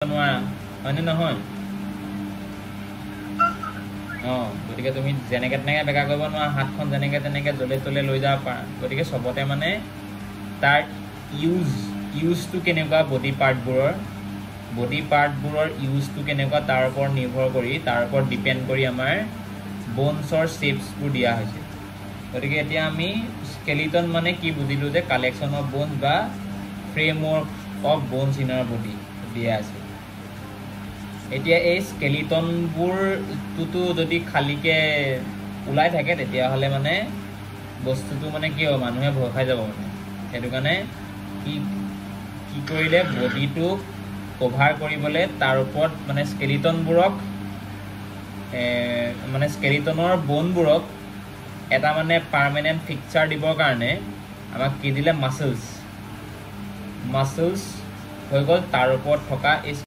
হয়নে নহয় গতিকে তুমি যেনেকৈ তেনেকৈ বেকা কৰিব নোৱাৰা হাতখন যেনেকৈ তেনেকৈ জ্বলে তলে লৈ যাব পাৰা গতিকে চবতে মানে তাৰ ইউজটো কেনেকুৱা বডি পাৰ্টবোৰৰ ইউজটো কেনেকুৱা তাৰ ওপৰত নিৰ্ভৰ কৰি তাৰ ওপৰত ডিপেণ্ড কৰি আমাৰ বনছৰ শ্বেপছবোৰ দিয়া হৈছে গতিকে এতিয়া আমি স্কেলিটন মানে কি বুজিলোঁ যে কালেকশ্যন অফ বনছ বা framework of bones in our body দিয়া আছে এতিয়া এই স্কেলিটনবোৰটোতো যদি খালীকৈ ওলাই থাকে তেতিয়াহ'লে মানে বস্তুটো মানে কি হ'ব মানুহে ভয় খাই যাব মানে সেইটো কাৰণে কি কৰিলে বডিটোক কভাৰ কৰিবলৈ তাৰ ওপৰত মানে স্কেলিটনবোৰক মানে স্কেলিটনৰ বনবোৰক এটা মানে পাৰ্মানেণ্ট ফিক্সাৰ দিবৰ কাৰণে আমাক কি দিলে মাছলছ হৈ গ'ল তাৰ ওপৰত থকা এই